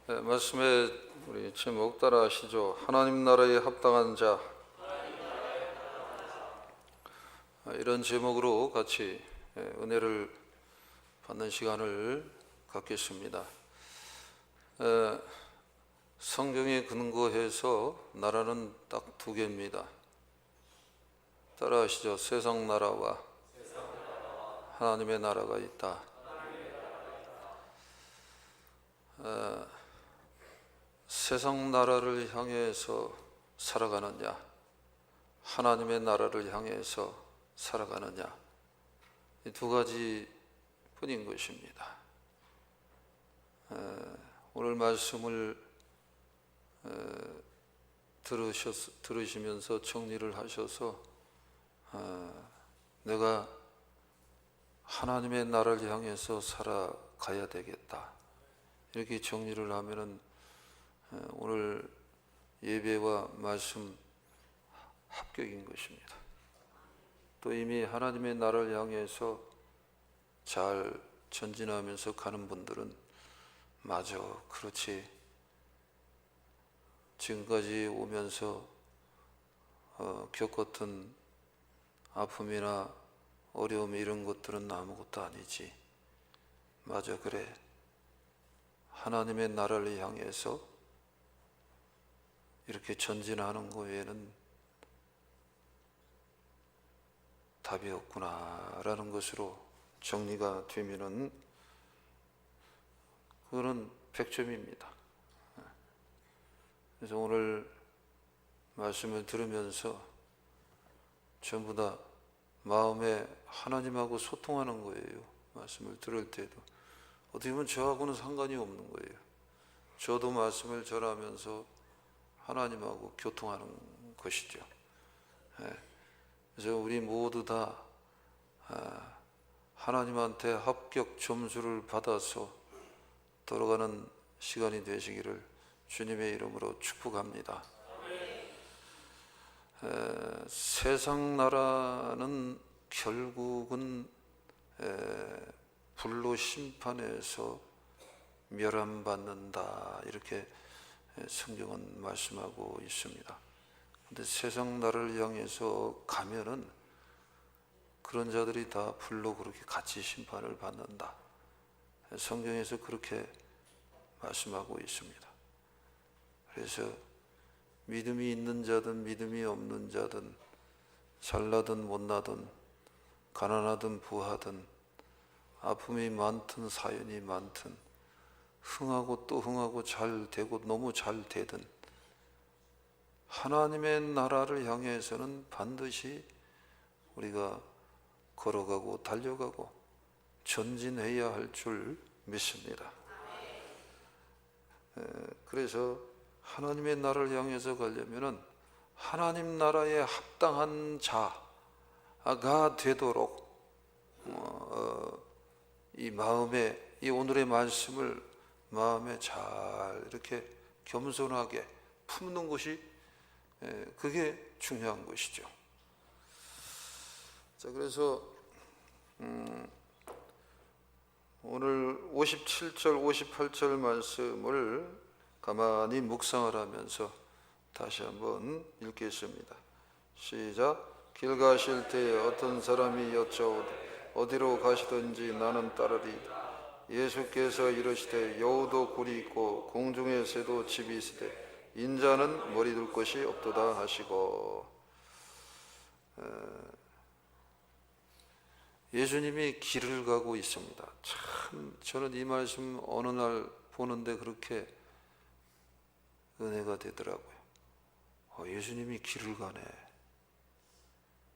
네, 말씀에 우리 제목 따라 하시죠. 하나님 나라에 합당한 자. 이런 제목으로 같이 은혜를 받는 시간을 갖겠습니다. 성경에 근거해서 나라는 딱 두 개입니다. 따라 하시죠. 세상 나라와 하나님의 나라가 있다. 세상 나라를 향해서 살아가느냐, 하나님의 나라를 향해서 살아가느냐, 이 두 가지 뿐인 것입니다. 오늘 말씀을 들으시면서 정리를 하셔서 내가 하나님의 나라를 향해서 살아가야 되겠다, 이렇게 정리를 하면은 오늘 예배와 말씀 합격인 것입니다. 또 이미 하나님의 나라를 향해서 잘 전진하면서 가는 분들은 맞아, 그렇지, 지금까지 오면서 겪었던 아픔이나 어려움 이런 것들은 아무것도 아니지, 맞아, 그래, 하나님의 나라를 향해서 이렇게 전진하는 거 외에는 답이 없구나라는 것으로 정리가 되면은 그거는 100점입니다. 그래서 오늘 말씀을 들으면서 전부 다 마음에 하나님하고 소통하는 거예요. 말씀을 들을 때도 어떻게 보면 저하고는 상관이 없는 거예요. 저도 말씀을 전하면서 하나님하고 교통하는 것이죠. 그래서 우리 모두 다 하나님한테 합격 점수를 받아서 돌아가는 시간이 되시기를 주님의 이름으로 축복합니다. 세상 나라는 결국은 불로 심판해서 멸함받는다, 이렇게 성경은 말씀하고 있습니다. 근데 세상 나라를 향해서 가면은 그런 자들이 다 불로 그렇게 같이 심판을 받는다, 성경에서 그렇게 말씀하고 있습니다. 그래서 믿음이 있는 자든 믿음이 없는 자든, 잘나든 못나든, 가난하든 부하든, 아픔이 많든 사연이 많든, 흥하고 또 흥하고 잘 되고 너무 잘 되든, 하나님의 나라를 향해서는 반드시 우리가 걸어가고 달려가고 전진해야 할 줄 믿습니다. 그래서 하나님의 나라를 향해서 가려면은 하나님 나라에 합당한 자가 되도록 이 마음에, 이 오늘의 말씀을 마음에 잘 이렇게 겸손하게 품는 것이 그게 중요한 것이죠. 자, 그래서 오늘 57절 58절 말씀을 가만히 묵상을 하면서 다시 한번 읽겠습니다. 시작. 길 가실 때에 어떤 사람이 여짜오되 어디로 가시든지 나는 따르리. 예수께서 이르시되 여우도 굴이 있고 공중의 새도 집이 있으되 인자는 머리 둘 곳이 없도다 하시고, 예수님이 길을 가고 있습니다. 참 저는 이 말씀 어느 날 보는데 그렇게 은혜가 되더라고요. 예수님이 길을 가네.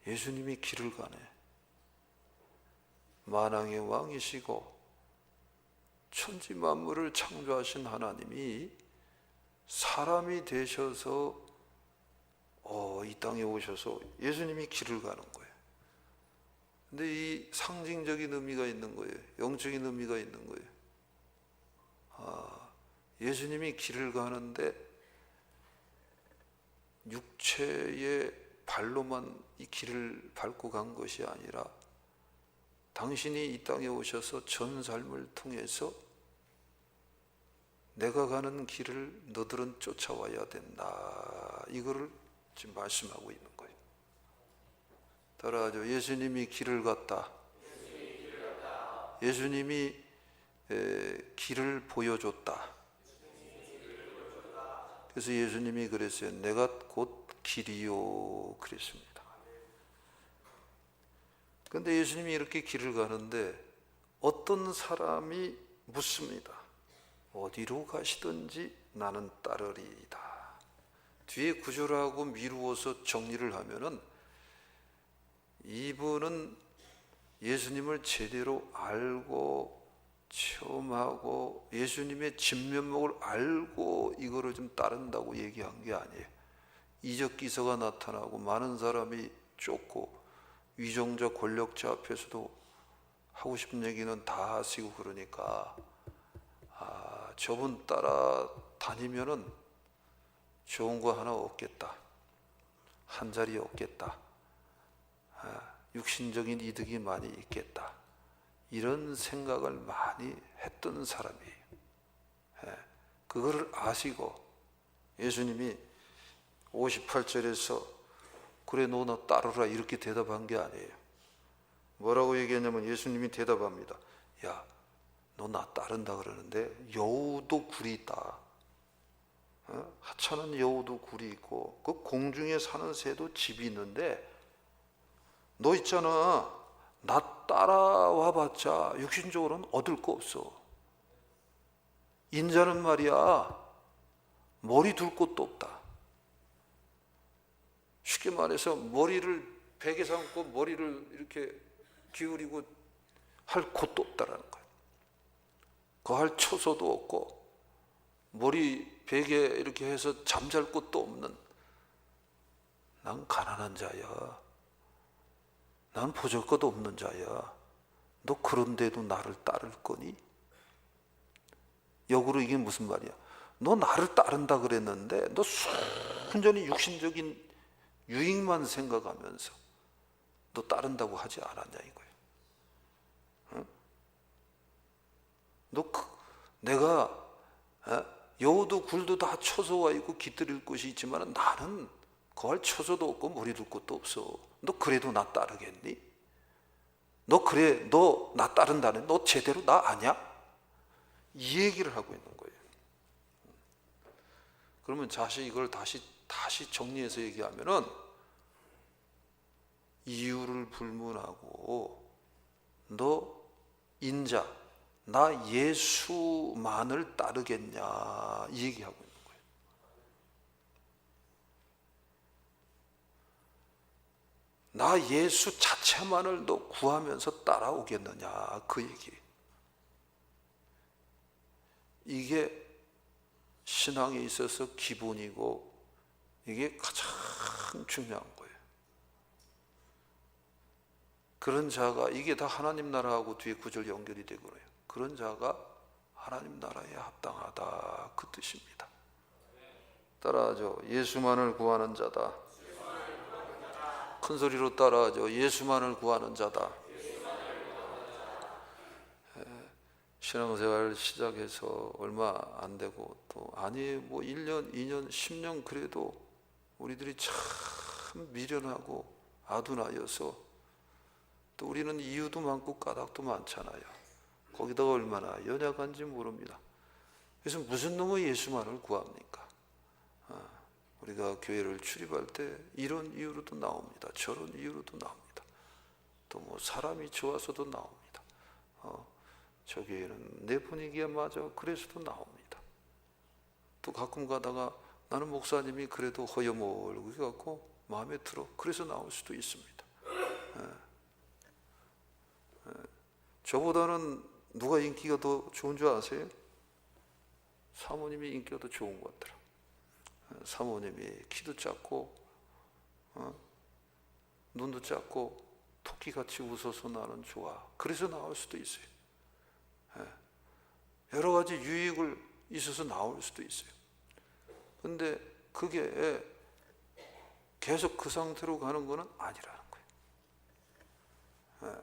예수님이 길을 가네. 만왕의 왕이시고 천지 만물을 창조하신 하나님이 사람이 되셔서 이 땅에 오셔서 예수님이 길을 가는 거예요. 근데 이 상징적인 의미가 있는 거예요. 영적인 의미가 있는 거예요. 예수님이 길을 가는데 육체의 발로만 이 길을 밟고 간 것이 아니라 당신이 이 땅에 오셔서 전 삶을 통해서 내가 가는 길을 너들은 쫓아와야 된다. 이거를 지금 말씀하고 있는 거예요. 따라하죠. 예수님이 길을 갔다. 예수님이 길을 보여줬다. 그래서 예수님이 그랬어요. 내가 곧 길이요 그랬습니다. 그런데 예수님이 이렇게 길을 가는데 어떤 사람이 묻습니다. 어디로 가시든지 나는 따르리이다. 뒤에 구절하고 미루어서 정리를 하면은 이분은 예수님을 제대로 알고 체험하고 예수님의 진면목을 알고 이거를 좀 따른다고 얘기한 게 아니에요. 이적 기사가 나타나고 많은 사람이 쫓고 위정자 권력자 앞에서도 하고 싶은 얘기는 다 하시고 그러니까 저분 따라 다니면은 좋은 거 하나 없겠다. 한 자리 없겠다. 육신적인 이득이 많이 있겠다. 이런 생각을 많이 했던 사람이에요. 그거를 아시고 예수님이 58절에서 그래 너 나 따르라 이렇게 대답한 게 아니에요. 뭐라고 얘기했냐면 예수님이 대답합니다. 야, 너 나 따른다 그러는데 여우도 굴이 있다. 하찮은 여우도 굴이 있고 그 공중에 사는 새도 집이 있는데 너 있잖아. 나 따라와 봤자 육신적으로는 얻을 거 없어. 인자는 말이야 머리 둘 곳도 없다. 쉽게 말해서 머리를 베개 삼고 머리를 이렇게 기울이고 할 곳도 없다라는 거예요. 거할 처소도 없고 머리 베개 이렇게 해서 잠잘 곳도 없는 난 가난한 자야. 난 보잘것 없는 자야. 너 그런데도 나를 따를 거니? 역으로 이게 무슨 말이야? 너 나를 따른다 그랬는데 너 순전히 육신적인 유익만 생각하면서 너 따른다고 하지 않았냐 이거예요. 응? 내가 여우도 굴도 다 처소와 있고 깃들일 곳이 있지만 나는 거할 처소도 없고 머리 둘 곳도 없어. 너 그래도 나 따르겠니? 너 그래 너 나 따른다네. 너 제대로 나 아냐? 이 얘기를 하고 있는 거예요. 그러면 이걸 다시 정리해서 얘기하면은 이유를 불문하고 너 인자 나 예수만을 따르겠냐 이 얘기하고 있는 거예요. 나 예수 자체만을 너 구하면서 따라오겠느냐 그 얘기. 이게 신앙에 있어서 기본이고 이게 가장 중요한 거예요. 그런 자가 이게 다 하나님 나라하고 뒤에 구절 연결이 되고 그래요. 그런 자가 하나님 나라에 합당하다 그 뜻입니다. 따라하죠. 예수만을 구하는 자다. 큰 소리로 따라하죠. 예수만을 구하는 자다. 신앙생활 시작해서 얼마 안 되고 또 아니 뭐 1년, 2년, 10년 그래도 우리들이 참 미련하고 아둔하여서 또 우리는 이유도 많고 까닭도 많잖아요. 거기다가 얼마나 연약한지 모릅니다. 그래서 무슨 놈의 예수만을 구합니까? 우리가 교회를 출입할 때 이런 이유로도 나옵니다. 저런 이유로도 나옵니다. 또 뭐 사람이 좋아서도 나옵니다. 저 교회는 내 분위기에 맞아 그래서도 나옵니다. 또 가끔 가다가 나는 목사님이 그래도 허여멀고 해갖고 마음에 들어 그래서 나올 수도 있습니다. 저보다는 누가 인기가 더 좋은 줄 아세요? 사모님이 인기가 더 좋은 것 같더라. 사모님이 키도 작고 눈도 작고 토끼같이 웃어서 나는 좋아. 그래서 나올 수도 있어요. 여러 가지 유익을 있어서 나올 수도 있어요. 근데 그게 계속 그 상태로 가는 거는 아니라는 거예요.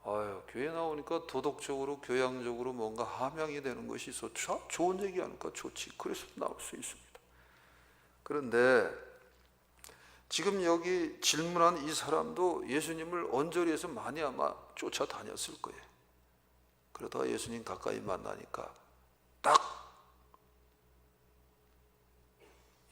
아유, 교회 나오니까 도덕적으로 교양적으로 뭔가 함양이 되는 것이 있어. 좋은 얘기 하니까 좋지. 그래서 나올 수 있습니다. 그런데 지금 여기 질문한 이 사람도 예수님을 언저리에서 많이 아마 쫓아다녔을 거예요. 그러다가 예수님 가까이 만나니까 딱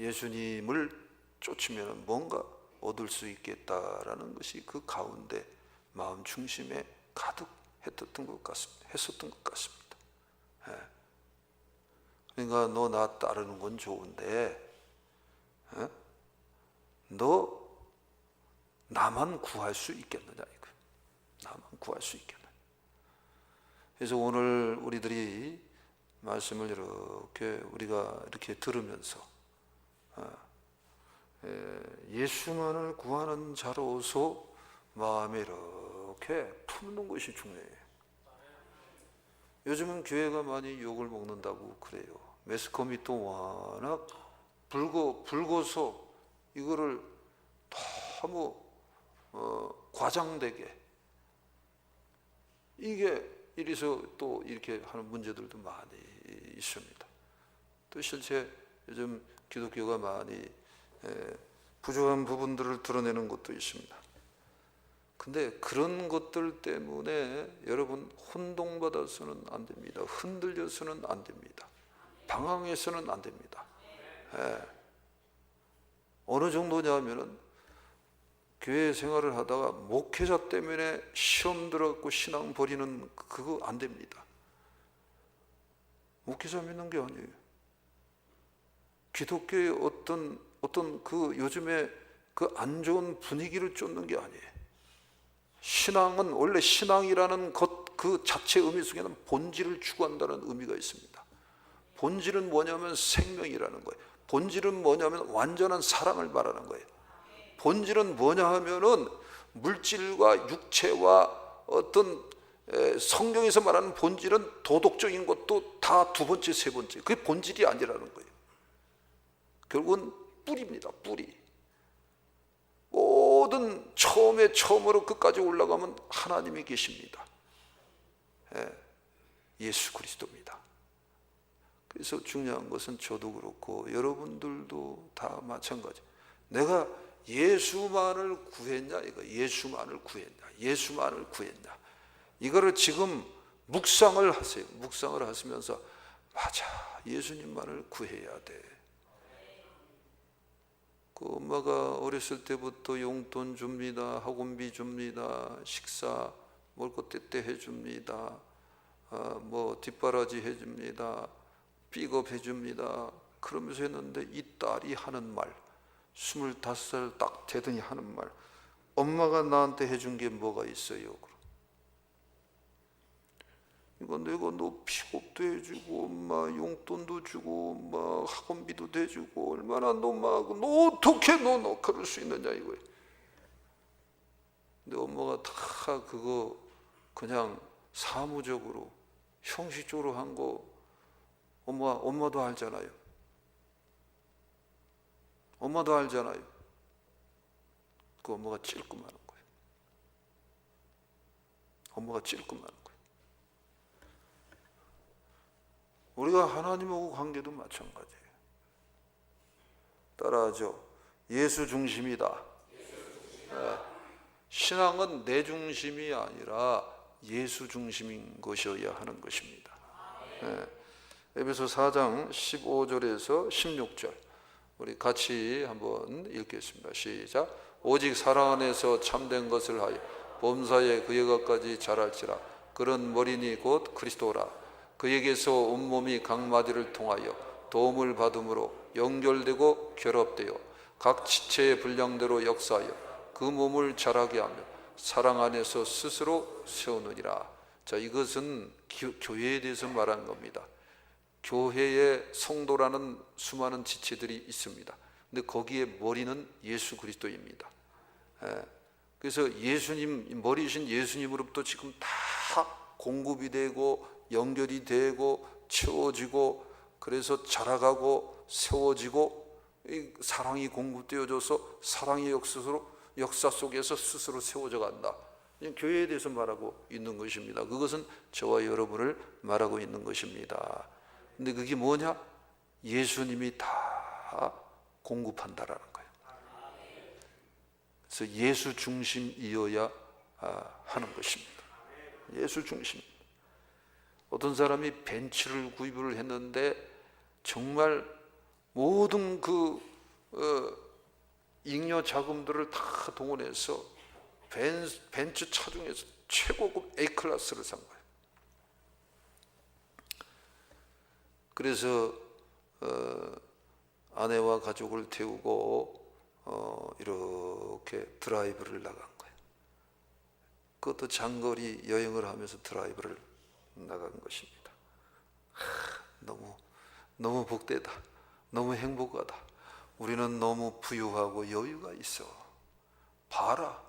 예수님을 쫓으면 뭔가 얻을 수 있겠다라는 것이 그 가운데 마음 중심에 가득했었던 것 같습니다. 예. 그러니까 너 나 따르는 건 좋은데, 예? 너 나만 구할 수 있겠느냐 이거. 나만 구할 수 있겠느냐. 그래서 오늘 우리들이 말씀을 이렇게 우리가 이렇게 들으면서 예수만을 구하는 자로서 마음에 이렇게 품는 것이 중요해요. 요즘은 교회가 많이 욕을 먹는다고 그래요. 매스컴이 또 워낙 불고서 이거를 너무 과장되게 이게 이래서 또 이렇게 하는 문제들도 많이 있습니다. 또 실제 요즘 기독교가 많이 부족한 부분들을 드러내는 것도 있습니다. 근데 그런 것들 때문에 여러분 혼동받아서는 안 됩니다. 흔들려서는 안 됩니다. 방황해서는 안 됩니다. 어느 정도냐면은 교회 생활을 하다가 목회자 때문에 시험 들어갖고 신앙 버리는 그거 안 됩니다. 목회자 믿는 게 아니에요. 기독교의 어떤 그 요즘에 그 안 좋은 분위기를 쫓는 게 아니에요. 신앙은 원래 신앙이라는 것 그 자체 의미 속에는 본질을 추구한다는 의미가 있습니다. 본질은 뭐냐면 생명이라는 거예요. 본질은 뭐냐면 완전한 사랑을 말하는 거예요. 본질은 뭐냐 하면은 물질과 육체와 어떤 성경에서 말하는 본질은 도덕적인 것도 다 두 번째, 세 번째. 그게 본질이 아니라는 거예요. 결국은 뿌리입니다. 뿌리. 모든 처음으로 끝까지 올라가면 하나님이 계십니다. 예수 그리스도입니다. 그래서 중요한 것은 저도 그렇고 여러분들도 다 마찬가지. 내가 예수만을 구했냐 이거. 예수만을 구했냐. 이거를 지금 묵상을 하세요. 묵상을 하시면서 맞아, 예수님만을 구해야 돼. 그 엄마가 어렸을 때부터 용돈 줍니다. 학원비 줍니다. 식사 먹을 것 때때 해줍니다. 뭐 뒷바라지 해줍니다. 픽업 해줍니다. 그러면서 했는데 이 딸이 하는 말, 25살 딱 되더니 하는 말, 엄마가 나한테 해준 게 뭐가 있어요? 이거 내가 너 픽업도 해주고 엄마 용돈도 주고 엄마 학원비도 대주고 얼마나 너 어떻게 너 그럴 수 있느냐 이거예요. 근데 엄마가 다 그거 그냥 사무적으로 형식적으로 한 거 엄마도 알잖아요. 엄마도 알잖아요. 그 엄마가 찔끔하는 거예요. 엄마가 찔끔하는 거예요. 우리가 하나님하고 관계도 마찬가지예요. 따라하죠. 예수 중심이다. 신앙은 내 중심이 아니라 예수 중심인 것이어야 하는 것입니다. 에베소 4장 15절에서 16절 우리 같이 한번 읽겠습니다. 시작. 오직 사랑 안에서 참된 것을 하여 범사에 그의 것까지 자랄지라. 그런 머리니 곧 그리스도라. 그에게서 온몸이 각 마디를 통하여 도움을 받음으로 연결되고 결합되어 각 지체의 분량대로 역사하여 그 몸을 자라게 하며 사랑 안에서 스스로 세우느니라. 자, 이것은 교회에 대해서 말하는 겁니다. 교회에 성도라는 수많은 지체들이 있습니다. 근데 거기에 머리는 예수 그리스도입니다. 그래서 예수님, 머리이신 예수님으로부터 지금 다 공급이 되고 연결이 되고 채워지고 그래서 자라가고 세워지고 사랑이 공급되어져서 사랑의 역사 속에서 스스로 세워져 간다. 교회에 대해서 말하고 있는 것입니다. 그것은 저와 여러분을 말하고 있는 것입니다. 근데 그게 뭐냐? 예수님이 다 공급한다라는 거예요. 그래서 예수 중심이어야 하는 것입니다. 예수 중심. 어떤 사람이 벤츠를 구입을 했는데 정말 모든 그 잉여 자금들을 다 동원해서 벤츠 차 중에서 최고급 A클래스를 산 거예요. 그래서 아내와 가족을 태우고 이렇게 드라이브를 나간 거예요. 그것도 장거리 여행을 하면서 드라이브를 나간 것입니다. 너무 복되다. 너무 행복하다. 우리는 너무 부유하고 여유가 있어. 봐라,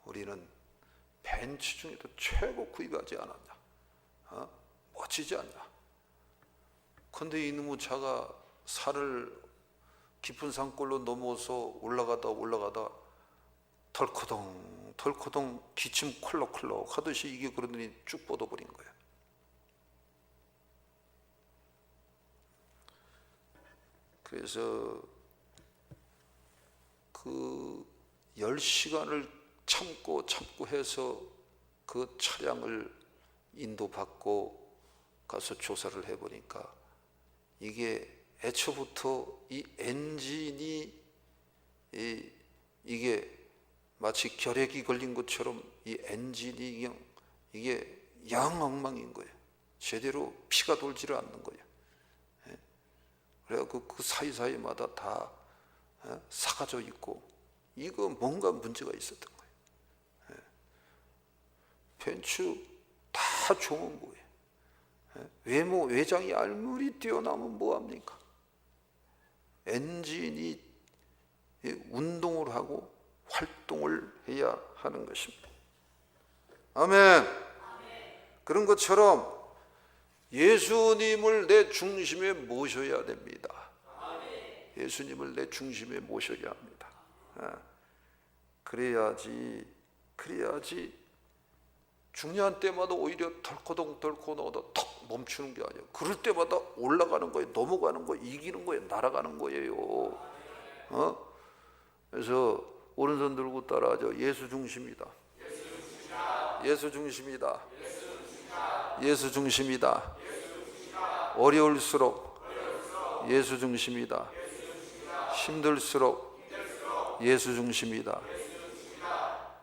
우리는 벤츠 중에도 최고 구입하지 않았냐? 멋지지 않냐? 근데 이놈의 차가 산을 깊은 산골로 넘어서 올라가다 덜커덩 기침 콜록콜록 하듯이 이게 그러더니 쭉 뻗어버린 거예요. 그래서 그 10시간을 참고 해서 그 차량을 인도받고 가서 조사를 해보니까 이게 애초부터 이 엔진이 이게 마치 결핵이 걸린 것처럼 이 엔진이 그냥 이게 영 엉망인 거예요. 제대로 피가 돌지를 않는 거예요. 그래갖고 그 사이사이마다 다 사가져 있고 이거 뭔가 문제가 있었던 거예요. 벤츠 다 좋은 거예요. 외장이 알물이 뛰어나면 뭐합니까? 엔진이 운동을 하고 활동을 해야 하는 것입니다. 아멘. 그런 것처럼 예수님을 내 중심에 모셔야 됩니다. 예수님을 내 중심에 모셔야 합니다. 그래야지 중요한 때마다 오히려 덜커덩 턱 멈추는 게 아니에요. 그럴 때마다 올라가는 거예요. 넘어가는 거예요. 이기는 거예요. 날아가는 거예요. 그래서 오른손 들고 따라하죠. 예수 중심이다. 예수 중심이다. 예수 중심이다. 어려울수록 예수 중심이다. 힘들수록 예수 중심이다.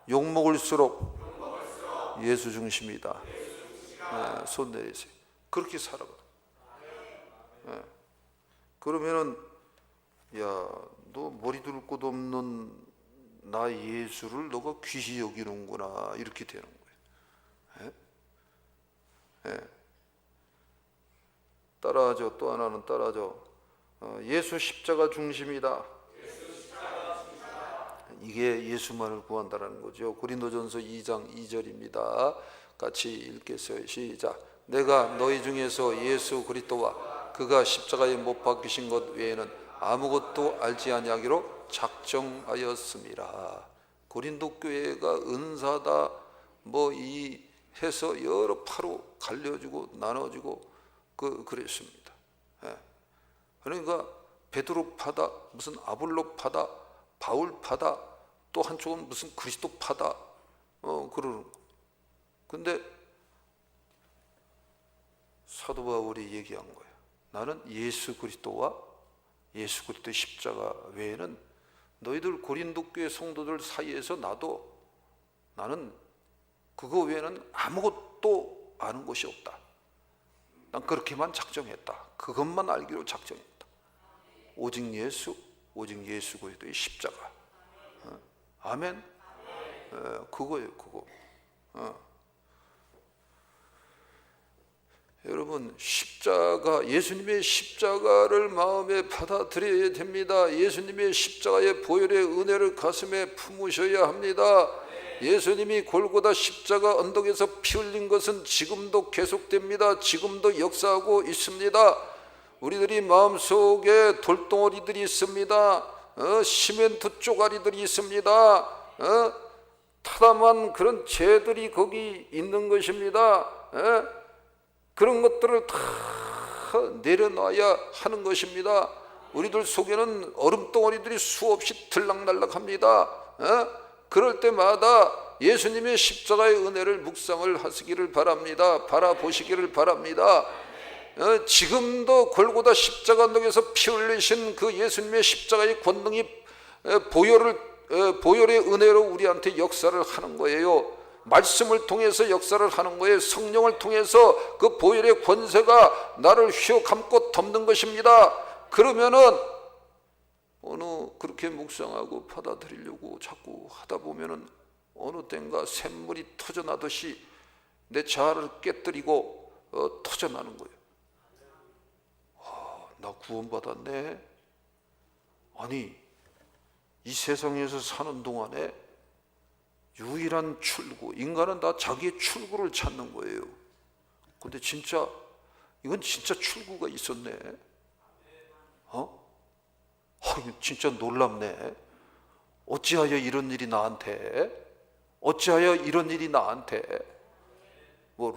욕먹을수록 예수 중심이다. 손 내리세요. 그렇게 살아가. 그러면은 너 머리 둘 곳 없는 나 예수를 너가 귀히 여기는구나 이렇게 되는 거예요. 따라하죠. 또 하나는 따라하죠. 예수 십자가 중심이다. 이게 예수만을 구한다는 거죠. 고린도전서 2장 2절입니다. 같이 읽겠어요. 시작. 내가 너희 중에서 예수 그리스도와 그가 십자가에 못 박히신 것 외에는 아무것도 알지 아니하기로 작정하였습니다. 고린도 교회가 은사다 이 해서 여러 파로 갈려주고 나눠주고 그랬습니다. 그러니까 베드로파다, 무슨 아볼로파다, 바울파다, 또 한쪽은 무슨 그리스도파다 그러는 거. 근데 사도 바울이 얘기한 거예요. 나는 예수 그리스도와 예수 그리스도의 십자가 외에는 너희들 고린도 교회 성도들 사이에서 나는 그거 외에는 아무것도 아는 것이 없다. 난 그렇게만 작정했다. 그것만 알기로 작정했다. 오직 예수 그리스도의 십자가. 아멘. 그거예요, 그거. 여러분, 예수님의 십자가를 마음에 받아들여야 됩니다. 예수님의 십자가의 보혈의 은혜를 가슴에 품으셔야 합니다. 예수님이 골고다 십자가 언덕에서 피 흘린 것은 지금도 계속됩니다. 지금도 역사하고 있습니다. 우리들이 마음속에 돌덩어리들이 있습니다. 시멘트 쪼가리들이 있습니다. 타담한 그런 죄들이 거기 있는 것입니다. 그런 것들을 다 내려놔야 하는 것입니다. 우리들 속에는 얼음덩어리들이 수없이 들락날락합니다. 그럴 때마다 예수님의 십자가의 은혜를 묵상을 하시기를 바랍니다. 바라보시기를 바랍니다. 지금도 골고다 십자가역에서 피 흘리신 그 예수님의 십자가의 권능이 보혈의 은혜로 우리한테 역사를 하는 거예요. 말씀을 통해서 역사를 하는 거예요. 성령을 통해서 그 보혈의 권세가 나를 휘어감고 덮는 것입니다. 그러면은 그렇게 묵상하고 받아들이려고 자꾸 하다 보면은 어느 땐가 샘물이 터져나듯이 내 자아를 깨뜨리고 터져나는 거예요. 나 구원받았네. 아니, 이 세상에서 사는 동안에 유일한 출구, 인간은 다 자기의 출구를 찾는 거예요. 근데 진짜 이건 진짜 출구가 있었네. 진짜 놀랍네. 어찌하여 이런 일이 나한테? 어찌하여 이런 일이 나한테? 뭐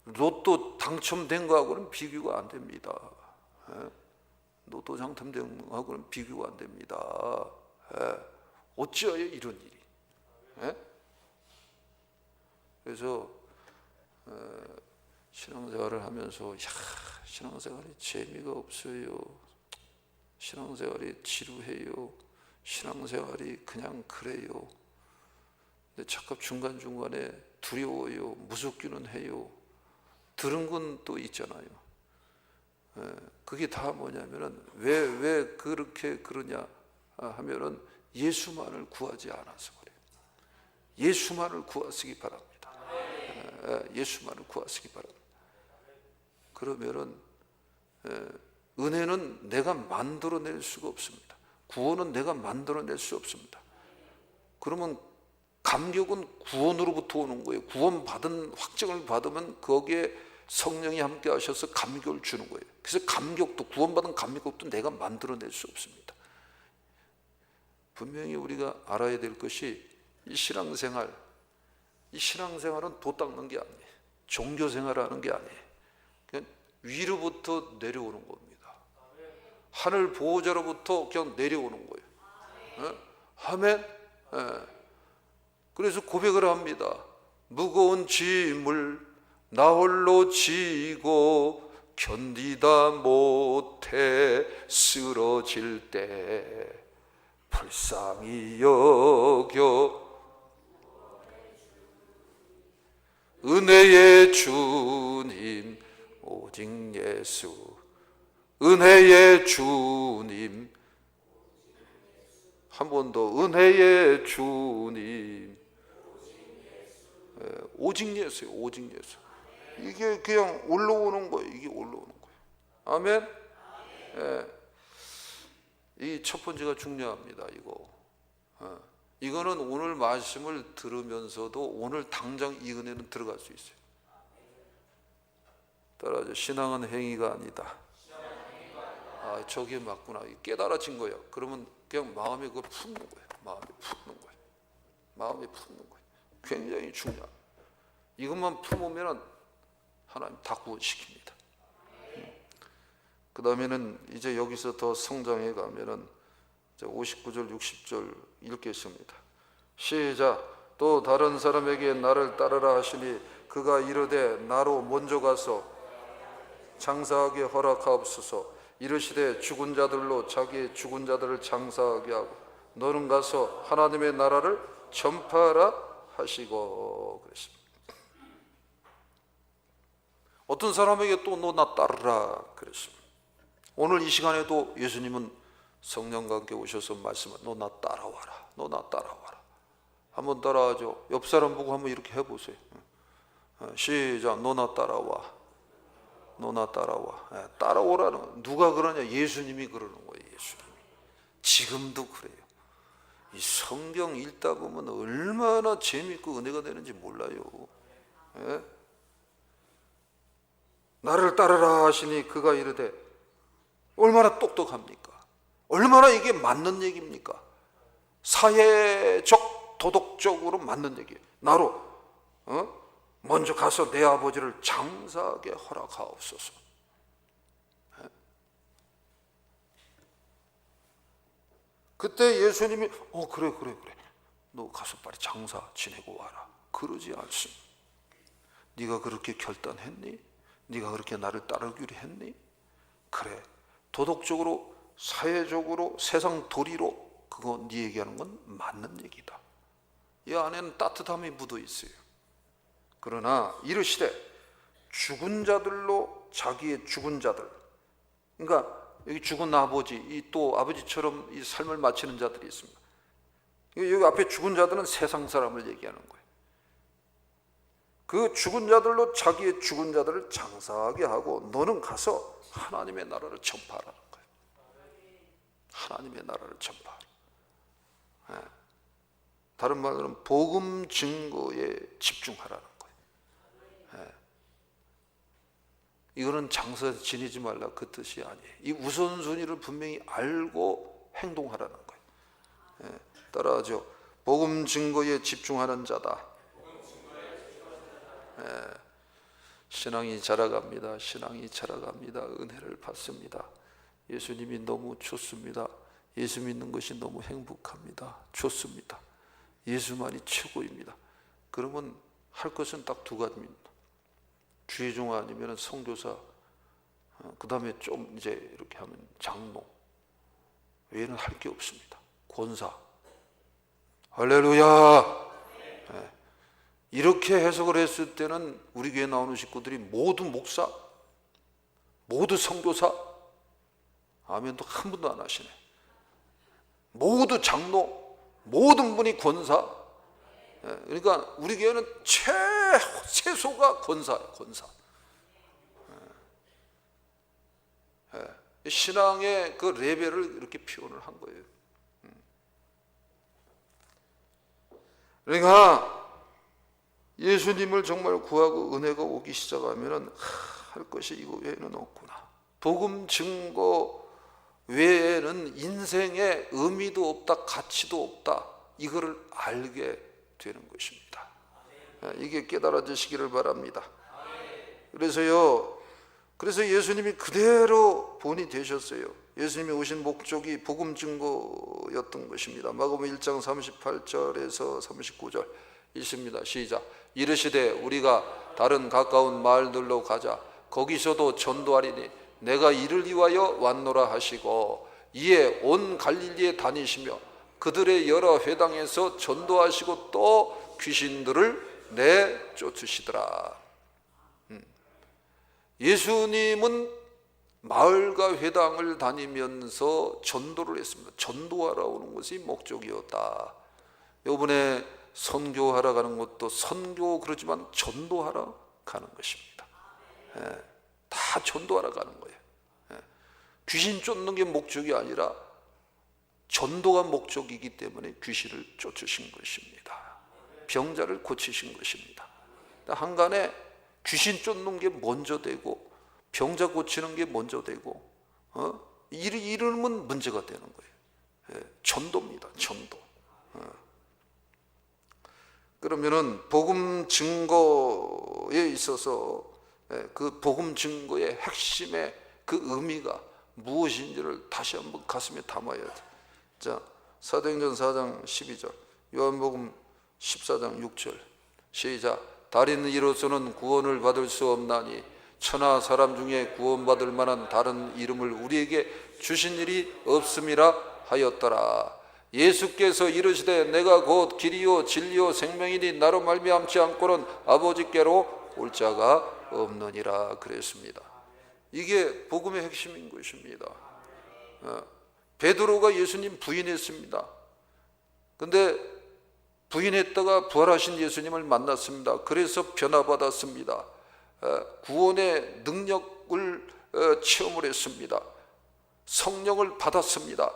로또 당첨된 거하고는 비교가 안 됩니다. 로또 당첨된 거하고는 비교가 안 됩니다. 어찌하여 이런 일이? 그래서 신앙생활을 하면서 신앙생활이 재미가 없어요. 신앙생활이 지루해요. 신앙생활이 그냥 그래요. 근데 착각 중간중간에 두려워요. 무섭기는 해요. 들은 건 또 있잖아요. 그게 다 뭐냐면은 왜 그렇게 그러냐 하면은 예수만을 구하지 않아서 그래요. 예수만을 구하시기 바랍니다. 예수만을 구하시기 바랍니다. 그러면은 은혜는 내가 만들어낼 수가 없습니다. 구원은 내가 만들어낼 수 없습니다. 그러면 감격은 구원으로부터 오는 거예요. 구원받은 확증을 받으면 거기에 성령이 함께 하셔서 감격을 주는 거예요. 그래서 감격도, 구원받은 감격도 내가 만들어낼 수 없습니다. 분명히 우리가 알아야 될 것이 이 신앙생활은 도 닦는 게 아니에요. 종교생활하는 게 아니에요. 그냥 위로부터 내려오는 겁니다. 하늘 보호자로부터 그냥 내려오는 거예요. 아멘. 그래서 고백을 합니다. 무거운 짐을 나 홀로 지고 견디다 못해 쓰러질 때 불쌍히 여겨 은혜의 주님 오직 예수, 은혜의 주님, 한 번 더, 은혜의 주님, 오직 예수예요. 오직 예수. 이게 그냥 올라오는 거예요. 이게 올라오는 거예요. 아멘. 이 첫 번째가 중요합니다. 이거는 오늘 말씀을 들으면서도 오늘 당장 이 은혜는 들어갈 수 있어요. 따라하죠. 신앙은 행위가 아니다. 저게 맞구나. 깨달아진 거예요. 그러면 그냥 마음에 그걸 푸는 거예요. 마음에 푸는 거예요. 굉장히 중요합니다. 이것만 품으면 하나님 다 구원시킵니다. 그 다음에는 이제 여기서 더 성장해 가면은 59절 60절 읽겠습니다. 시작. 또 다른 사람에게 나를 따르라 하시니 그가 이르되 나로 먼저 가서 장사하게 허락하옵소서. 이르시되 죽은 자들로 자기의 죽은 자들을 장사하게 하고 너는 가서 하나님의 나라를 전파하라 하시고 그랬습니다. 어떤 사람에게 또 너 나 따르라 그랬습니다. 오늘 이 시간에도 예수님은 성령과 함께 오셔서 말씀을 너 나 따라와라. 너 나 따라와라. 한번 따라하죠. 옆 사람 보고 한번 이렇게 해보세요. 시작. 너 나 따라와. 너 나 따라와. 따라오라는 거. 누가 그러냐? 예수님이 그러는 거예요. 예수님이. 지금도 그래요. 이 성경 읽다 보면 얼마나 재미있고 은혜가 되는지 몰라요. 나를 따르라 하시니 그가 이르되 얼마나 똑똑합니까? 얼마나 이게 맞는 얘기입니까? 사회적 도덕적으로 맞는 얘기예요. 나로 먼저 가서 내 아버지를 장사하게 허락하옵소서. 그때 예수님이 그래 너 가서 빨리 장사 지내고 와라 그러지 않습니다. 네가 그렇게 결단했니? 네가 그렇게 나를 따르기로 했니? 그래, 도덕적으로 사회적으로 세상 도리로 그거 네 얘기하는 건 맞는 얘기다. 이 안에는 따뜻함이 묻어 있어요. 그러나 이르시되 죽은 자들로 자기의 죽은 자들, 그러니까 여기 죽은 아버지, 이 또 아버지처럼 이 삶을 마치는 자들이 있습니다. 여기 앞에 죽은 자들은 세상 사람을 얘기하는 거예요. 그 죽은 자들로 자기의 죽은 자들을 장사하게 하고 너는 가서 하나님의 나라를 전파하라는 거예요. 하나님의 나라를 전파하라. 다른 말로는 복음 증거에 집중하라는 거예요. 이거는 장사 지내지 말라 그 뜻이 아니에요. 이 우선순위를 분명히 알고 행동하라는 거예요. 따라하죠. 복음 증거에 집중하는 자다. 신앙이 자라갑니다. 신앙이 자라갑니다. 은혜를 받습니다. 예수님이 너무 좋습니다. 예수 믿는 것이 너무 행복합니다. 좋습니다. 예수만이 최고입니다. 그러면 할 것은 딱 두 가지입니다. 주의종아 아니면 선교사, 그 다음에 좀 이제 이렇게 하면 장로, 외에는 할 게 없습니다. 권사. 할렐루야. 이렇게 해석을 했을 때는 우리 교회 나오는 식구들이 모두 목사, 모두 선교사, 아멘도 한 분도 안 하시네. 모두 장로, 모든 분이 권사. 그러니까 우리 교회는 최소가 권사예요. 권사. 신앙의 그 레벨을 이렇게 표현을 한 거예요. 그러니까 예수님을 정말 구하고 은혜가 오기 시작하면 할 것이 이거 외에는 없구나. 복음 증거 외에는 인생에 의미도 없다, 가치도 없다. 이거를 알게 되는 것입니다. 이게 깨달아지시기를 바랍니다. 그래서 예수님이 그대로 본이 되셨어요. 예수님이 오신 목적이 복음 증거였던 것입니다. 마가복음 1장 38절에서 39절 읽습니다. 시작. 이르시되 우리가 다른 가까운 마을들로 가자. 거기서도 전도하리니 내가 이를 위하여 왔노라 하시고 이에 온 갈릴리에 다니시며 그들의 여러 회당에서 전도하시고 또 귀신들을 내쫓으시더라. 예수님은 마을과 회당을 다니면서 전도를 했습니다. 전도하러 오는 것이 목적이었다. 이번에 선교하러 가는 것도 선교 그러지만 전도하러 가는 것입니다. 다 전도하러 가는 거예요. 귀신 쫓는 게 목적이 아니라 전도가 목적이기 때문에 귀신을 쫓으신 것입니다. 병자를 고치신 것입니다. 한간에 귀신 쫓는 게 먼저 되고 병자 고치는 게 먼저 되고 이러면 문제가 되는 거예요. 전도입니다. 전도. 그러면은 복음 증거에 있어서 그 복음 증거의 핵심의 그 의미가 무엇인지를 다시 한번 가슴에 담아야 돼. 자, 사도행전 4장 12절, 요한복음 14장 6절, 시작. 다른 이로서는 구원을 받을 수 없나니 천하 사람 중에 구원받을 만한 다른 이름을 우리에게 주신 일이 없음이라 하였더라. 예수께서 이르시되 내가 곧 길이요 진리요 생명이니 나로 말미암지 않고는 아버지께로 올 자가 없느니라 그랬습니다. 이게 복음의 핵심인 것입니다. 베드로가 예수님 부인했습니다. 근데 부인했다가 부활하신 예수님을 만났습니다. 그래서 변화받았습니다. 구원의 능력을 체험을 했습니다. 성령을 받았습니다.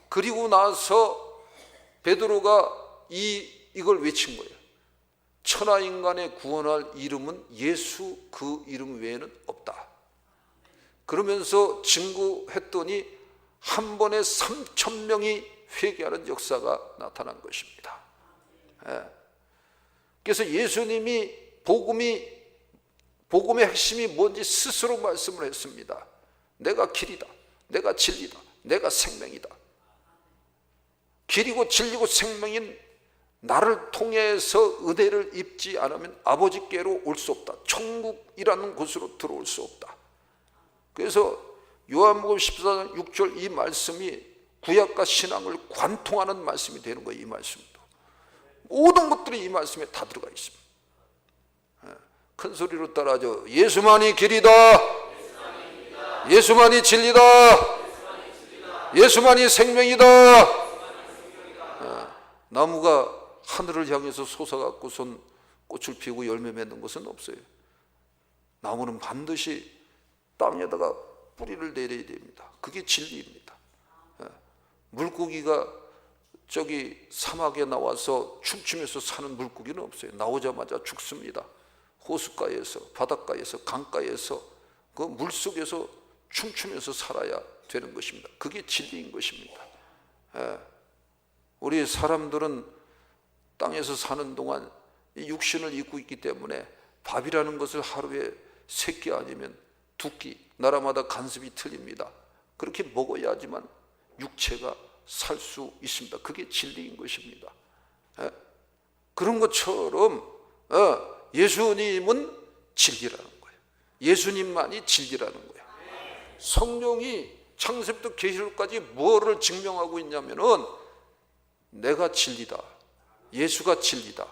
그리고 나서 베드로가 이걸 외친 거예요. 천하 인간의 구원할 이름은 예수 그 이름 외에는 없다. 그러면서 증거했더니 한 번에 3,000명이 회개하는 역사가 나타난 것입니다. 그래서 예수님이 복음의 핵심이 뭔지 스스로 말씀을 했습니다. 내가 길이다, 내가 진리다, 내가 생명이다. 길이고 진리고 생명인 나를 통해서 은혜를 입지 않으면 아버지께로 올 수 없다. 천국이라는 곳으로 들어올 수 없다. 그래서 요한복음 14장 6절 이 말씀이 구약과 신앙을 관통하는 말씀이 되는 거예요. 이 말씀도 모든 것들이 이 말씀에 다 들어가 있습니다. 큰 소리로 따라하죠. 예수만이 길이다, 예수만이 진리다, 예수만이 생명이다. 나무가 하늘을 향해서 솟아갖고선 꽃을 피우고 열매 맺는 것은 없어요. 나무는 반드시 땅에다가 뿌리를 내려야 됩니다. 그게 진리입니다. 물고기가 저기 사막에 나와서 춤추면서 사는 물고기는 없어요. 나오자마자 죽습니다. 호숫가에서, 바닷가에서, 강가에서 그 물속에서 춤추면서 살아야 되는 것입니다. 그게 진리인 것입니다. 우리 사람들은 땅에서 사는 동안 이 육신을 입고 있기 때문에 밥이라는 것을 하루에 3끼 아니면 2끼, 나라마다 간섭이 틀립니다. 그렇게 먹어야지만 육체가 살 수 있습니다. 그게 진리인 것입니다. 그런 것처럼 예수님은 진리라는 거예요. 예수님만이 진리라는 거예요. 성령이 창세부터 계시록까지 뭐를 증명하고 있냐면은 내가 진리다, 예수가 진리다,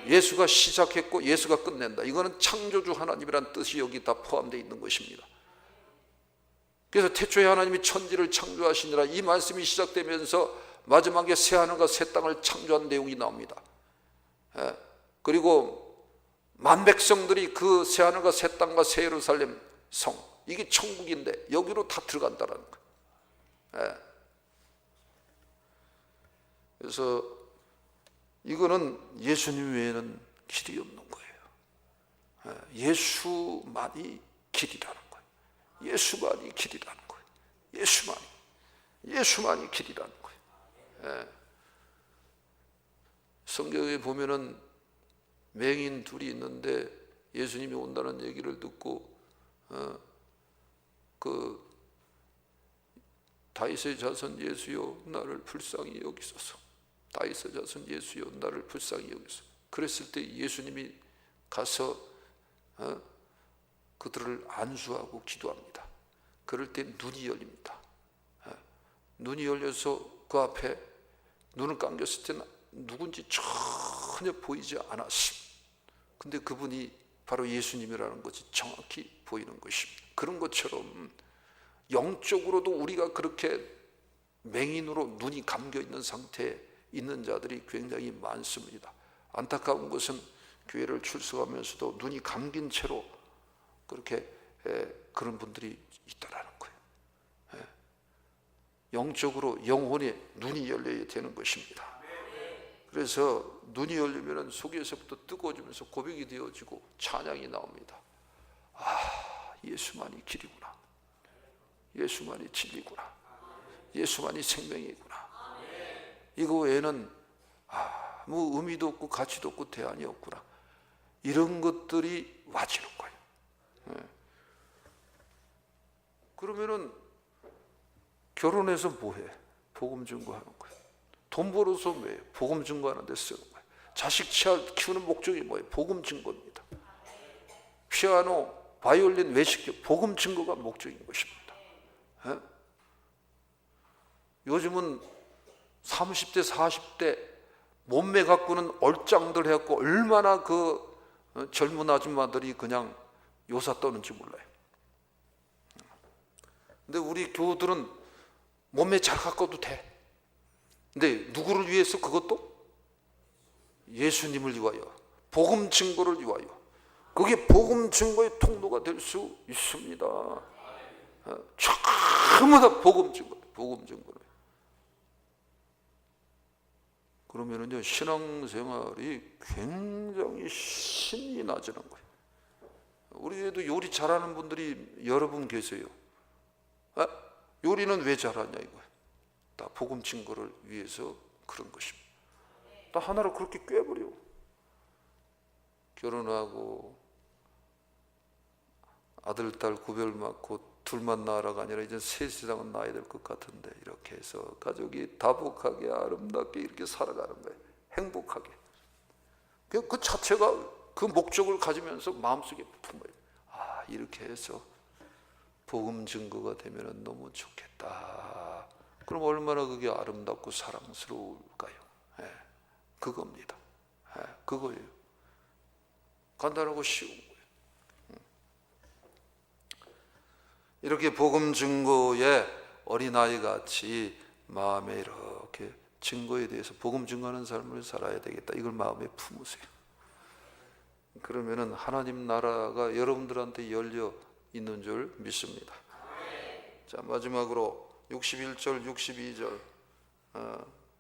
예수가 시작했고 예수가 끝낸다. 이거는 창조주 하나님이란 뜻이 여기 다 포함되어 있는 것입니다. 그래서 태초에 하나님이 천지를 창조하시니라 이 말씀이 시작되면서 마지막에 새 하늘과 새 땅을 창조한 내용이 나옵니다. 그리고 만백성들이 그 새 하늘과 새 땅과 새 예루살렘 성, 이게 천국인데 여기로 다 들어간다는 거예요. 그래서 이거는 예수님 외에는 길이 없는 거예요. 예수만이 길이라는 거예요. 예수만이 길이라는 거예요. 예수만이 길이라는 거예요. 성경에 보면은 맹인 둘이 있는데 예수님이 온다는 얘기를 듣고 그 다윗의 자손 예수여 나를 불쌍히 여기소서, 다윗의 자손 예수여 나를 불쌍히 여기소서. 그랬을 때 예수님이 가서 그들을 안수하고 기도합니다. 그럴 때 눈이 열립니다. 눈이 열려서 그 앞에 눈을 감겼을 때는 누군지 전혀 보이지 않았습니다. 근데 그분이 바로 예수님이라는 것이 정확히 보이는 것입니다. 그런 것처럼 영적으로도 우리가 그렇게 맹인으로 눈이 감겨 있는 상태에 있는 자들이 굉장히 많습니다. 안타까운 것은 교회를 출석하면서도 눈이 감긴 채로 그렇게 그런 분들이 있다라는 거예요. 영적으로 영혼의 눈이 열려야 되는 것입니다. 그래서 눈이 열리면 속에서부터 뜨거워지면서 고백이 되어지고 찬양이 나옵니다. 예수만이 길이구나, 예수만이 진리구나, 예수만이 생명이구나. 이거 외에는 아무 의미도 없고 가치도 없고 대안이 없구나. 이런 것들이 와지는 거예요. 그러면은 결혼해서 뭐해? 복음 증거하는 거예요. 돈 벌어서 뭐해? 복음 증거하는 데 쓰는 거예요. 자식 키우는 목적이 뭐예요? 복음 증거입니다. 피아노, 바이올린, 외식교, 복음 증거가 목적인 것입니다. 요즘은 30대, 40대 몸매 갖고는 얼짱들 해갖고 얼마나 그 젊은 아줌마들이 그냥 요사 떠는지 몰라요. 근데 우리 교우들은 몸매 잘 갖고도 돼. 근데 누구를 위해서? 그것도 예수님을 위하여, 복음 증거를 위하여. 그게 복음 증거의 통로가 될 수 있습니다. 전부 다 복음 증거, 복음 증거를. 그러면은요, 신앙생활이 굉장히 신이 나지는 거예요. 우리에도 요리 잘하는 분들이 여러 분 계세요. 요리는 왜 잘하냐 이거예요. 다 복음 증거를 위해서 그런 것입니다. 다 하나로 그렇게 꿰버려. 결혼하고 아들, 딸 구별 맞고 둘만 낳으라가 아니라 이제 셋이상은 낳아야 될 것 같은데, 이렇게 해서 가족이 다복하게 아름답게 이렇게 살아가는 거예요. 행복하게. 그 자체가 그 목적을 가지면서 마음속에 품어요. 아, 이렇게 해서 복음 증거가 되면 너무 좋겠다. 그럼 얼마나 그게 아름답고 사랑스러울까요? 예, 그겁니다. 예, 그거예요. 간단하고 쉬운 거예요. 이렇게 복음 증거에 어린아이 같이 마음에 이렇게 증거에 대해서 복음 증거하는 삶을 살아야 되겠다, 이걸 마음에 품으세요. 그러면은 하나님 나라가 여러분들한테 열려 있는 줄 믿습니다. 자, 마지막으로 61절 62절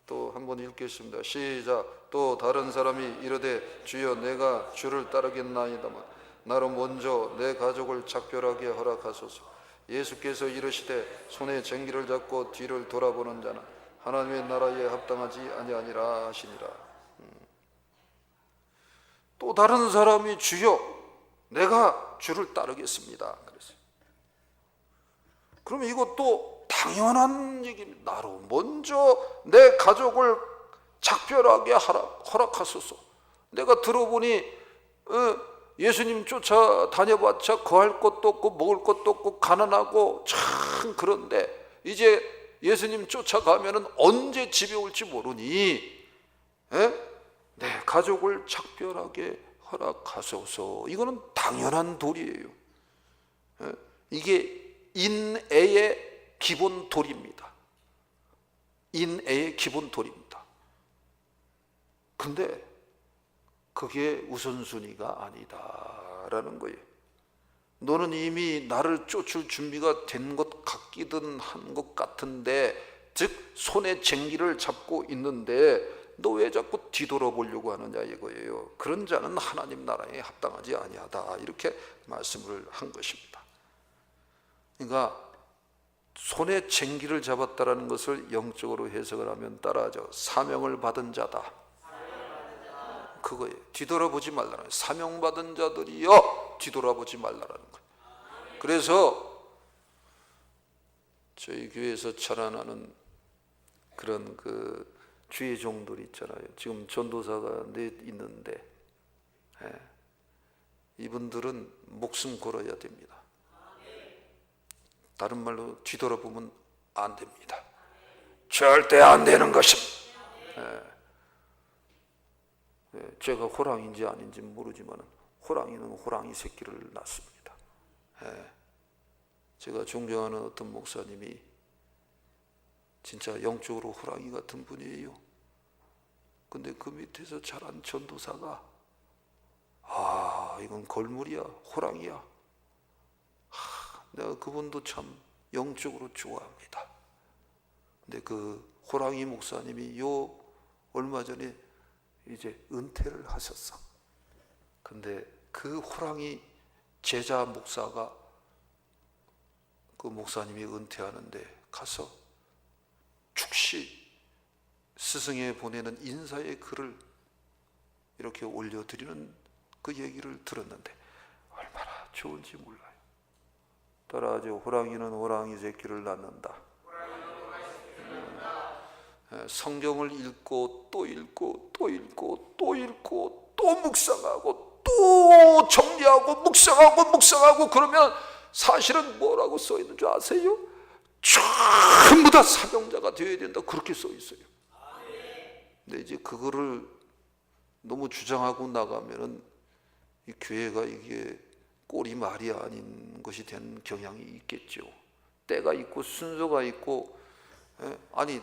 또 한번 읽겠습니다. 시작. 또 다른 사람이 이르되 주여 내가 주를 따르겠나이다만 나로 먼저 내 가족을 작별하게 허락하소서. 예수께서 이르시되 손에 쟁기를 잡고 뒤를 돌아보는 자는 하나님의 나라에 합당하지 아니하니라 하시니라. 또 다른 사람이 주여 내가 주를 따르겠습니다 그랬어요. 그러면 이것도 당연한 얘기입니다. 나로 먼저 내 가족을 작별하게 허락하소서. 내가 들어보니 예수님 쫓아 다녀봤자 거할 것도 없고 먹을 것도 없고 가난하고 참 그런데 이제 예수님 쫓아가면은 언제 집에 올지 모르니 내 가족을 작별하게 허락하소서. 이거는 당연한 도리예요. 이게 인애의 기본 도리입니다. 인애의 기본 도리입니다. 근데 그게 우선순위가 아니다라는 거예요. 너는 이미 나를 쫓을 준비가 된 것 같기든 한 것 같은데, 즉 손에 쟁기를 잡고 있는데 너 왜 자꾸 뒤돌아보려고 하느냐 이거예요. 그런 자는 하나님 나라에 합당하지 아니하다, 이렇게 말씀을 한 것입니다. 그러니까 손에 쟁기를 잡았다라는 것을 영적으로 해석을 하면 따라하죠. 사명을 받은 자다. 그거예요. 뒤돌아보지 말라는 거예요. 사명받은 자들이여 뒤돌아보지 말라는 거예요. 그래서 저희 교회에서 찬양하는 그런 그 주의 종들이 있잖아요. 지금 전도사가 넷 있는데 이분들은 목숨 걸어야 됩니다. 다른 말로 뒤돌아보면 안 됩니다. 절대 안 되는 것입니다. 제가 호랑이인지 아닌지 모르지만 호랑이는 호랑이 새끼를 낳습니다. 제가 존경하는 어떤 목사님이 진짜 영적으로 호랑이 같은 분이에요. 근데 그 밑에서 자란 전도사가 이건 걸물이야, 호랑이야. 내가 그분도 참 영적으로 좋아합니다. 근데 그 호랑이 목사님이 얼마 전에 이제 은퇴를 하셨어. 근데 그 호랑이 제자 목사가 그 목사님이 은퇴하는데 가서 축시 스승에 보내는 인사의 글을 이렇게 올려드리는 그 얘기를 들었는데 얼마나 좋은지 몰라요. 따라하죠. 호랑이는 호랑이 새끼를 낳는다. 성경을 읽고 또 읽고 또 읽고 또 읽고 또 묵상하고 또 정리하고 묵상하고 그러면 사실은 뭐라고 써 있는 줄 아세요? 전부 다 사명자가 되어야 된다, 그렇게 써 있어요. 근데 이제 그거를 너무 주장하고 나가면은 이 교회가 이게 꼴이 말이 아닌 것이 된 경향이 있겠죠. 때가 있고 순서가 있고, 아니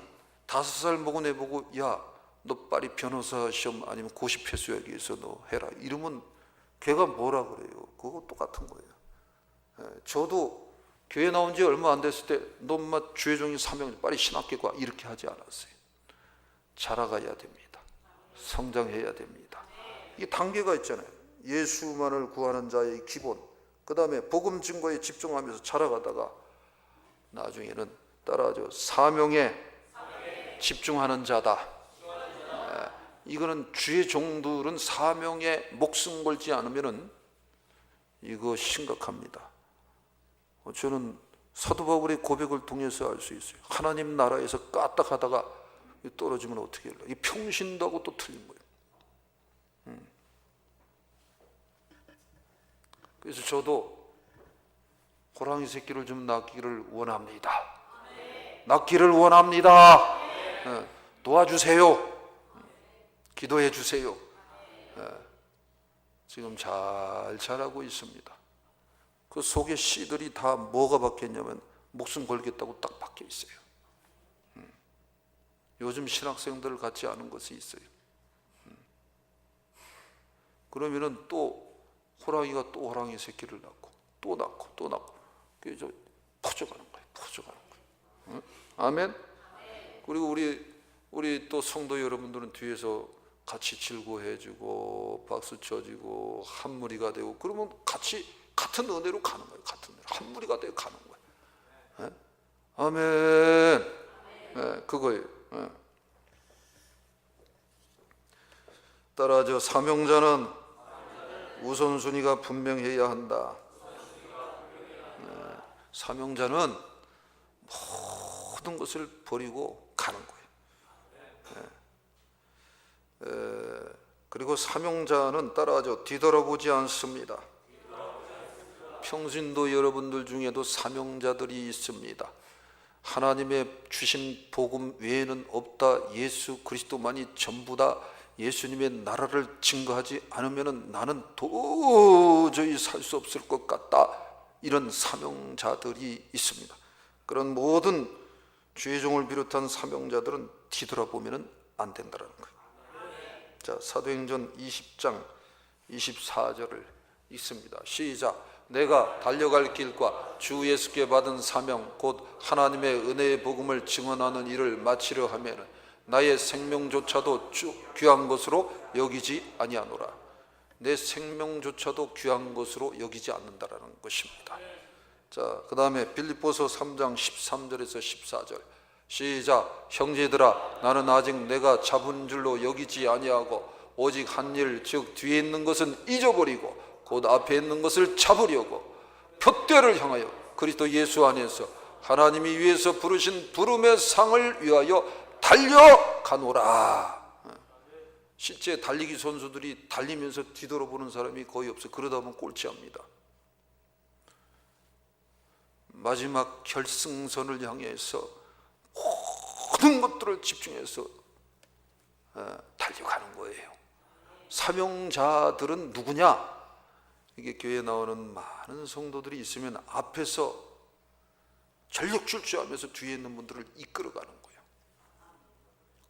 5살 먹은 애 보고 야 너 빨리 변호사 시험 아니면 고시 패스하기 위해서 너 해라 이러면 걔가 뭐라 그래요? 그거 똑같은 거예요. 저도 교회 나온 지 얼마 안 됐을 때 너 엄마 주의 종이 사명 빨리 신학교 가 이렇게 하지 않았어요. 자라가야 됩니다. 성장해야 됩니다. 이게 단계가 있잖아요. 예수만을 구하는 자의 기본, 그 다음에 복음 증거에 집중하면서 자라가다가 나중에는 따라하죠. 사명에 집중하는 자다. 이거는 주의 종들은 사명에 목숨 걸지 않으면은 이거 심각합니다. 저는 사도 바울의 고백을 통해서 알 수 있어요. 하나님 나라에서 까딱하다가 떨어지면 어떻게 해요? 이 평신도 하고 또 틀린 거예요. 그래서 저도 호랑이 새끼를 좀 낳기를 원합니다. 낳기를 원합니다. 도와주세요. 기도해 주세요. 지금 잘 자라고 있습니다. 그 속에 씨들이 다 뭐가 박혔냐면 목숨 걸겠다고 딱 박혀 있어요. 요즘 신학생들 같지 않은 것이 있어요. 그러면은 또 호랑이가 또 호랑이 새끼를 낳고 또 낳고 또 낳고 그래서 퍼져가는 거예요. 퍼져가는 거예요. 아멘. 그리고 우리 또 성도 여러분들은 뒤에서 같이 즐거워해주고 박수 쳐주고 한 무리가 되고 그러면 같이 같은 은혜로 가는 거예요. 같은 은혜로 한 무리가 되어 가는 거예요. 아멘. 그거예요. 따라서 사명자는 우선순위가 분명해야 한다. 사명자는 모든 것을 버리고 가는 거예요. 그리고 사명자는 따라서 뒤돌아보지 않습니다. 평신도 여러분들 중에도 사명자들이 있습니다. 하나님의 주신 복음 외에는 없다. 예수 그리스도만이 전부다. 예수님의 나라를 증거하지 않으면 나는 도저히 살 수 없을 것 같다. 이런 사명자들이 있습니다. 그런 모든 주의 종을 비롯한 사명자들은 뒤돌아보면 안 된다는 거예요. 자, 사도행전 20장 24절을 읽습니다. 시작. 내가 달려갈 길과 주 예수께 받은 사명 곧 하나님의 은혜의 복음을 증언하는 일을 마치려 하면 나의 생명조차도 귀한 것으로 여기지 아니하노라. 내 생명조차도 귀한 것으로 여기지 않는다라는 것입니다. 자, 그 다음에 빌립보서 3장 13절에서 14절 시작. 형제들아 나는 아직 내가 잡은 줄로 여기지 아니하고 오직 한 일 즉 뒤에 있는 것은 잊어버리고 곧 앞에 있는 것을 잡으려고 표대를 향하여 그리스도 예수 안에서 하나님이 위에서 부르신 부름의 상을 위하여 달려가노라. 실제 달리기 선수들이 달리면서 뒤돌아보는 사람이 거의 없어요. 그러다 보면 꼴찌합니다. 마지막 결승선을 향해서 모든 것들을 집중해서 달려가는 거예요. 사명자들은 누구냐? 이게 교회에 나오는 많은 성도들이 있으면 앞에서 전력 질주하면서 뒤에 있는 분들을 이끌어가는 거예요.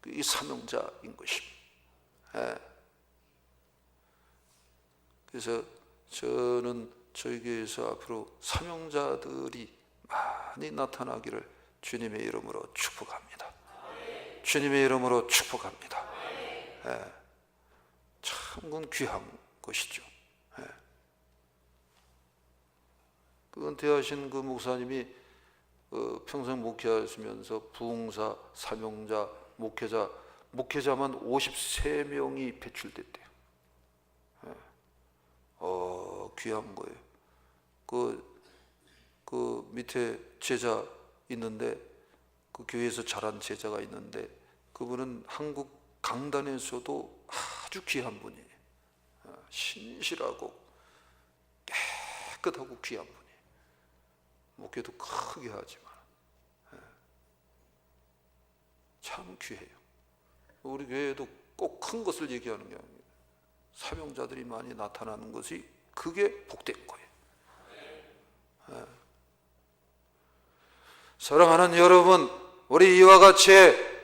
이 사명자인 것입니다. 그래서 저는 저희 교회에서 앞으로 사명자들이 많이 나타나기를 주님의 이름으로 축복합니다. 주님의 이름으로 축복합니다. 참 그건 귀한 것이죠. 그 은퇴하신 그 목사님이 평생 목회하시면서 부흥사, 사명자, 목회자만 53명이 배출됐대요. 귀한 거예요. 그 밑에 제자 있는데 그 교회에서 자란 제자가 있는데 그분은 한국 강단에서도 아주 귀한 분이에요. 신실하고 깨끗하고 귀한 분이에요. 목회도 크게 하지만 참 귀해요. 우리 교회에도 꼭 큰 것을 얘기하는 게 아니에요. 사명자들이 많이 나타나는 것이 그게 복된 거예요. 사랑하는 여러분, 우리 이와 같이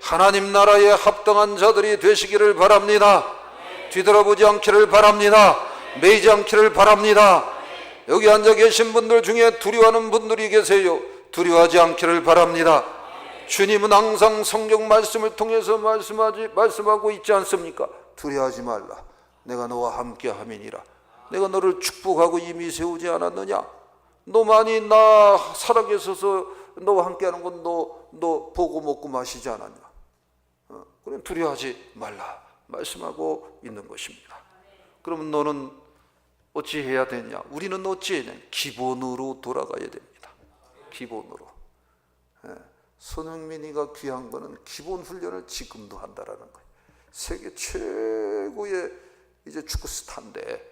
하나님 나라에 합당한 자들이 되시기를 바랍니다. 뒤돌아보지 않기를 바랍니다. 매이지 않기를 바랍니다. 여기 앉아 계신 분들 중에 두려워하는 분들이 계세요. 두려워하지 않기를 바랍니다. 주님은 항상 성경 말씀을 통해서 말씀하고 있지 않습니까? 두려워하지 말라. 내가 너와 함께 함이니라. 내가 너를 축복하고 이미 세우지 않았느냐? 너만이 나 살아계셔서 너와 함께하는 건 너 보고 먹고 마시지 않았냐? 그럼 두려워하지 말라 말씀하고 있는 것입니다. 그러면 너는 어찌 해야 되냐? 우리는 어찌 해야 되냐? 기본으로 돌아가야 됩니다. 기본으로. 손흥민이가 귀한 거는 기본 훈련을 지금도 한다라는 거예요. 세계 최고의 이제 축구 스타인데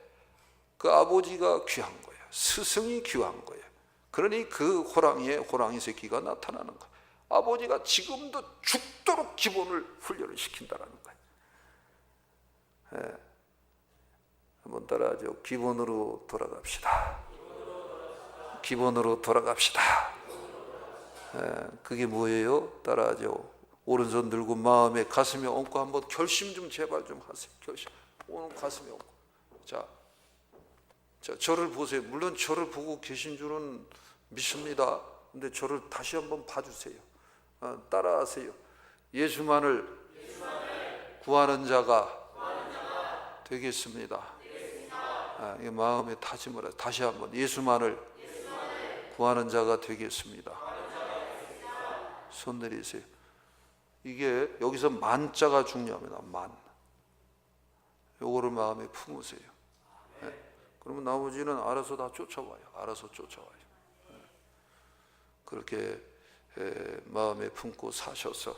그 아버지가 귀한 거예요. 스승이 귀한 거예요. 그러니 그 호랑이 새끼가 나타나는 거예요. 아버지가 지금도 죽도록 기본을 훈련을 시킨다라는 거예요. 한번 따라하죠. 기본으로 돌아갑시다. 기본으로 돌아갑시다. 그게 뭐예요? 따라하죠. 오른손 들고 마음에 가슴에 얹고 한번 결심 좀 제발 좀 하세요. 결심. 오늘 가슴에 얹고. 자, 저를 보세요. 물론 저를 보고 계신 줄은 믿습니다. 근데 저를 다시 한번 봐주세요. 따라하세요. 예수만을 구하는 자가 되겠습니다. 이 마음에 다짐을 해서 다시 한번 예수만을 구하는 자가 되겠습니다. 손 내리세요. 이게 여기서 만자가 중요합니다. 만. 요거를 마음에 품으세요. 그러면 나머지는 알아서 다 쫓아와요. 알아서 쫓아와요. 그렇게 마음에 품고 사셔서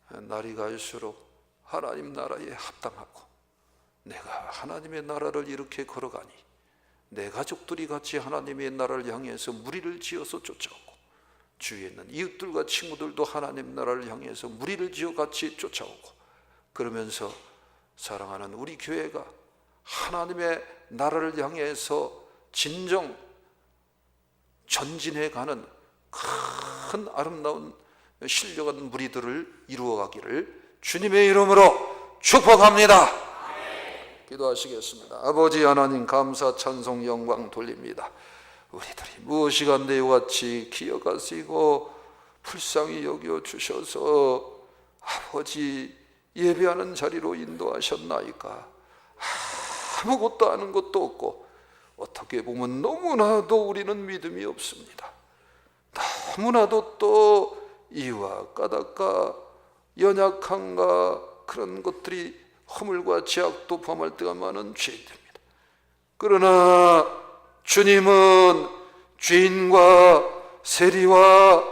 날이 갈수록 하나님 나라에 합당하고 내가 하나님의 나라를 이렇게 걸어가니 내 가족들이 같이 하나님의 나라를 향해서 무리를 지어서 쫓아오고 주위에 있는 이웃들과 친구들도 하나님 나라를 향해서 무리를 지어 같이 쫓아오고 그러면서 사랑하는 우리 교회가 하나님의 나라를 향해서 진정 전진해가는 큰 아름다운 신령한 무리들을 이루어가기를 주님의 이름으로 축복합니다. 기도하시겠습니다. 아버지 하나님 감사 찬송 영광 돌립니다. 우리들이 무엇이간데 이와 같이 기억하시고 불쌍히 여겨 주셔서 아버지 예배하는 자리로 인도하셨나이까. 아무것도 아는 것도 없고 어떻게 보면 너무나도 우리는 믿음이 없습니다. 너무나도 또 이와 까닭과 연약함과 그런 것들이 허물과 죄악도 범할 때가 많은 죄인들입니다. 그러나 주님은 죄인과 세리와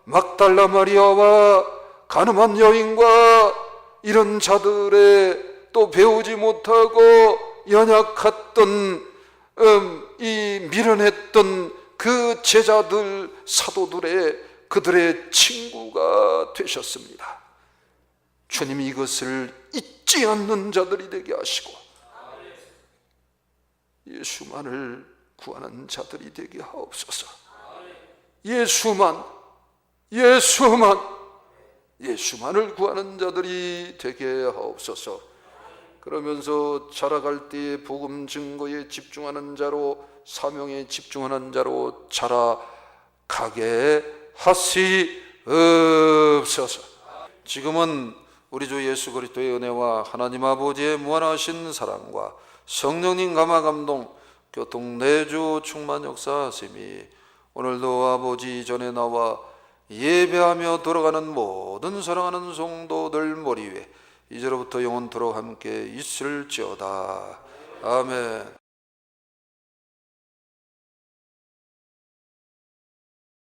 막달라 마리아와 가늠한 여인과 이런 자들의 또 배우지 못하고 연약했던 이 미련했던 그 제자들 사도들의 그들의 친구가 되셨습니다. 주님이 이것을 잊지 않는 자들이 되게 하시고 예수만을 구하는 자들이 되게 하옵소서. 예수만을 구하는 자들이 되게 하옵소서. 그러면서 자라갈 때에 복음 증거에 집중하는 자로 사명에 집중하는 자로 자라가게 하시옵소서. 지금은 우리 주 예수 그리스도의 은혜와 하나님 아버지의 무한하신 사랑과 성령님 감화 감동 교통 내주 충만 역사하심이 오늘도 아버지 전에 나와 예배하며 돌아가는 모든 사랑하는 성도들 머리 위에 이제로부터 영원토록 함께 있을지어다. 아멘.